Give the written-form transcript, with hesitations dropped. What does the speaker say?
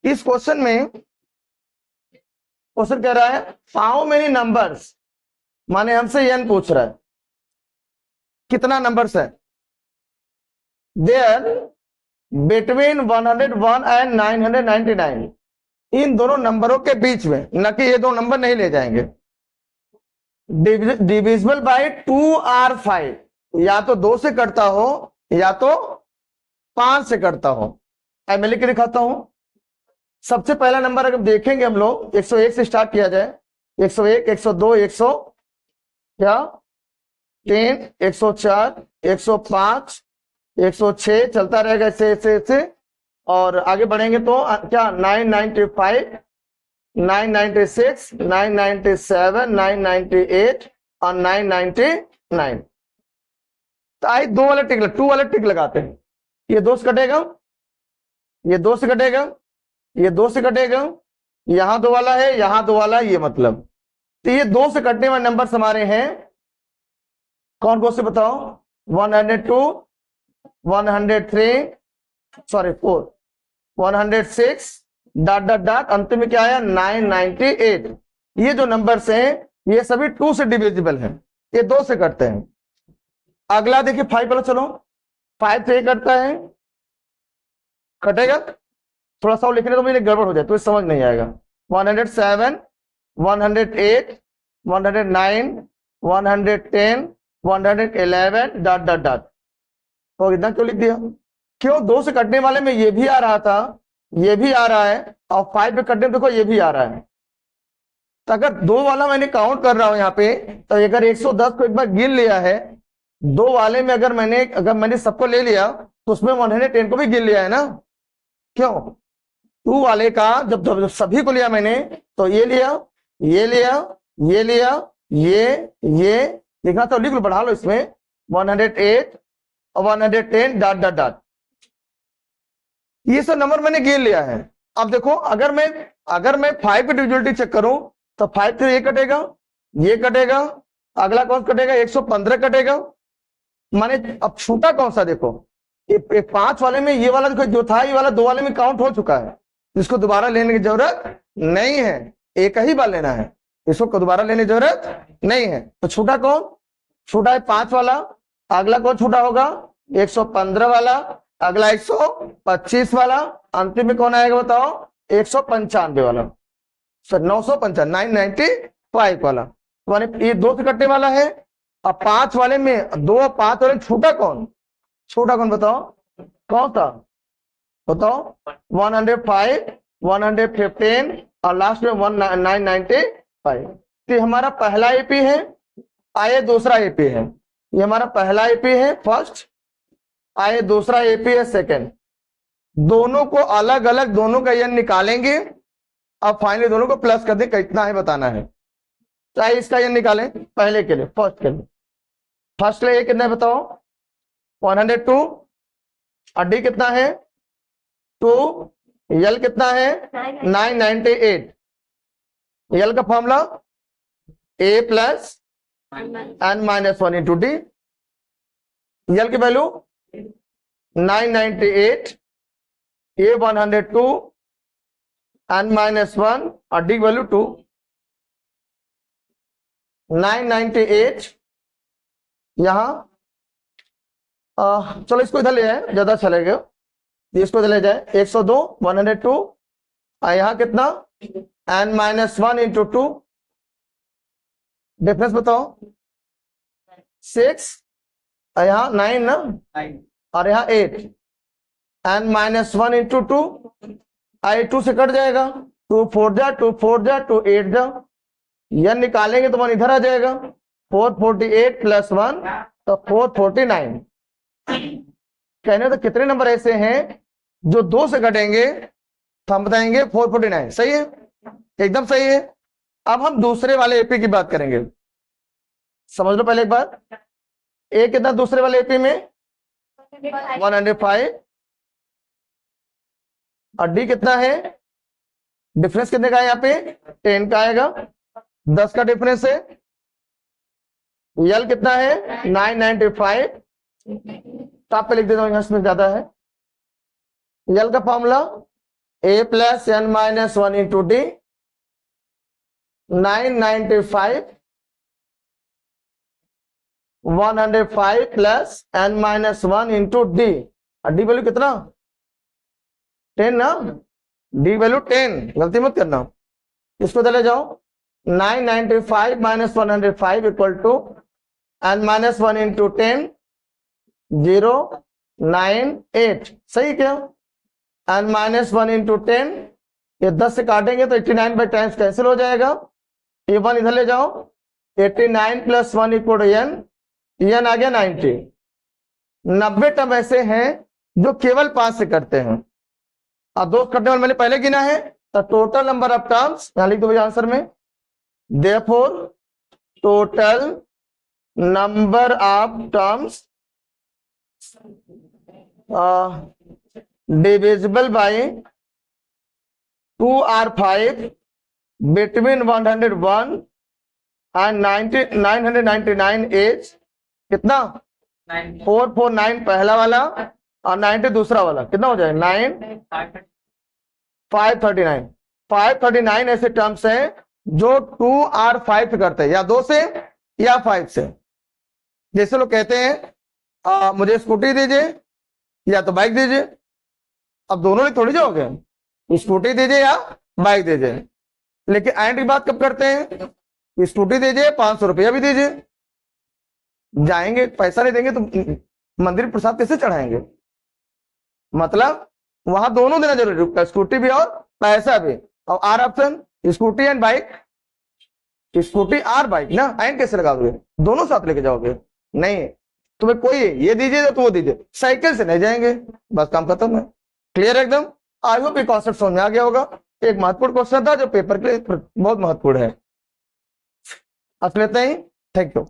इस क्वेश्चन में क्वेश्चन कह रहा है हाउ मेनी नंबर्स, माने हमसे n पूछ रहा है कितना नंबर्स है देयर बिटवीन 101 एंड 999, इन दोनों नंबरों के बीच में, न कि ये दो नंबर नहीं ले जाएंगे, डिविजिबल बाय 2 और 5, या तो 2 से कटता हो या तो 5 से कटता हो। अब मैं लिख के दिखाता हूं। सबसे पहला नंबर अगर देखेंगे हम लोग 101 से स्टार्ट किया जाए, 101, 102, 100 क्या 10, 104, 105, 106 चलता रहेगा ऐसे ऐसे ऐसे, और आगे बढ़ेंगे तो क्या 995, 996, 997, 998 और 999। तो आई 2 वाले टिक 2 वाले टिक लगाते हैं। ये 2 से कटेगा, ये 2 से कटेगा, ये 2 से कटेगा, यहां 2 वाला है, यहां 2 वाला है, ये मतलब तो ये 2 से कटने वाले नंबर हमारे हैं कौन कौन से बताओ? 102, 103, सॉरी 4, 106 डॉट डॉट डॉट, अंत में क्या आया 998। ये जो नंबर्स हैं ये सभी 2 से डिविजिबल हैं, ये 2 से कटते हैं। अगला देखिए 5 वाला, चलो 5 से कटता है, कटेगा थोड़ा सा लिखने तो मुझे गड़बड़ हो जाए तो समझ नहीं आएगा। 107, 108, 109, 110, 111 डॉट डॉट डॉट। तो इतना क्यों लिख दिया? क्यों 2 से कटने वाले में ये भी आ रहा था, ये भी आ रहा है, और 5 पे कटने देखो ये भी आ रहा है। तो अगर 2 वाला मैंने काउंट कर रहा हूं यहाँ पे, तो अगर 110 को एक बार गिन लिया है, 2 वाले में अगर मैंने सबको ले लिया तो उसमें 110 को भी गिन लिया है ना। क्यों 2 वाले का जब सभी को लिया मैंने, तो ये लिया, ये लिया, ये लिया, ये लिखा तो लिख लो, बढ़ा लो इसमें 108 और 110 डॉट डॉट डॉट। ये सब नंबर मैंने गिन लिया है। अब देखो अगर मैं 5 की डिविजिबिलिटी चेक करूं तो 5 से ये कटेगा, ये कटेगा, अगला कौन कटेगा 115 कटेगा। माने अब छूटा कौन सा? देखो ये 5 वाले में ये वाला देखो जो था, ये वाला 2 वाले में काउंट हो चुका है, इसको दोबारा लेने की जरूरत नहीं है, एक ही बार लेना है, इसको दोबारा लेने की जरूरत नहीं है। तो छूटा कौन? छूटा है 5 वाला। अगला कौन छूटा होगा? 115 वाला, अगला 125 वाला, अंतिम में कौन आएगा बताओ? 195 वाला, 995, 995 वाला। माने ये 2 से कटने वाला है। अब 5 वाले में 2 और 5 वाले छूटा कौन? छूटा कौन बताओ? कौन था बताओ? 105, 115 और लास्ट में 995। तो हमारा पहला एपी है, आए दूसरा एपी है। ये हमारा पहला एपी है फर्स्ट, आए दूसरा एपी है सेकंड। दोनों को अलग अलग, दोनों का एन निकालेंगे, अब फाइनली दोनों को प्लस कर दें, कितना है बताना है। चाहे इसका एन निकालें पहले के लिए, फर्स्ट के लिए। फर्स्ट के लिए कितना है बताओ? 102, और डी कितना है 2, यल कितना है 998। यल का formula A plus N minus 1 into D. L की वैल्यू 998, ए 102, एन माइनस 1 और डी वैल्यू 2। 998 यहां चलो इसको इधर ले जाए, ज्यादा चलेगा, इसको इधर ले जाए। 102, 102, यहां कितना एन माइनस 1 इंटू 2, डिफरेंस बताओ 6, यहां 9 ना, और यहां 8, एन माइनस 1 इंटू 2, आई 2 से कट जाएगा, 2 4 जा, 2 4 जा, 2 8 जा, यह निकालेंगे तो 1 इधर आ जाएगा, 448 प्लस 1 तो 449। कहने तो कितने नंबर ऐसे हैं जो 2 से कटेंगे, तो हम बताएंगे 449। सही है, एकदम सही है। अब हम दूसरे वाले एपी की बात करेंगे, समझ लो पहले एक बार। ए कितना दूसरे वाले एपी में? 105, और डी कितना है? डिफरेंस कितने का है यहाँ पे? 10 का आएगा, 10 का डिफरेंस है। यल कितना है 995, तो आप पे लिख देता हूं, इसमें ज्यादा है। यल का formula A plus N minus one into D, 995 105 plus N minus one into D. D value कितना 10 ना, डी वैल्यू 10, गलती मत करना। इसको चले जाओ 995 minus 105 equal to n minus one into 10 098, सही क्या। एन माइनस वन इंटू 10, ये 10 से काटेंगे तो 89 बाई टाइम्स कैंसिल हो जाएगा। ये 1 इधर ले जाओ, 89 plus 1 equal to N, N आ गया 90। 90 टर्म ऐसे हैं जो केवल 5 से करते हैं, और 2 करने वाले मैंने पहले गिना है। तो टोटल नंबर ऑफ टर्म्स यहां लिख दो भैया आंसर में, therefore total number of terms divisible by 2 or 5 between 101 and 999 as कितना 449 पहला वाला और 90 दूसरा वाला, कितना हो जाएगा 539 ऐसे टर्म्स हैं जो 2 और 5 से करते हैं, या 2 से या 5 से। जैसे लोग कहते हैं मुझे स्कूटी दीजिए या तो बाइक दीजिए, अब दोनों में थोड़ी जाओगे, स्कूटी दीजिए या बाइक दीजिए। लेकिन एंड की बात कब करते हैं, स्कूटी दीजिए 500 रुपया भी दीजिए, जाएंगे पैसा नहीं देंगे तो मंदिर प्रसाद कैसे चढ़ाएंगे। मतलब वहां दोनों देना जरूरी है, स्कूटी भी और पैसा भी। और are option scooty and bike, scooty और बाइक ना, एंड कैसे लगाओगे, दोनों साथ लेके जाओगे नहीं। तुम्हें कोई ये दीजिए तो वो दीजिए, साइकिल से नहीं जाएंगे, बस काम खत्म है। क्लियर एकदम। आई होप ये कॉन्सेप्ट समझ में आ गया होगा। एक महत्वपूर्ण क्वेश्चन था जो पेपर के लिए बहुत महत्वपूर्ण है। अब लेते हैं, थैंक यू।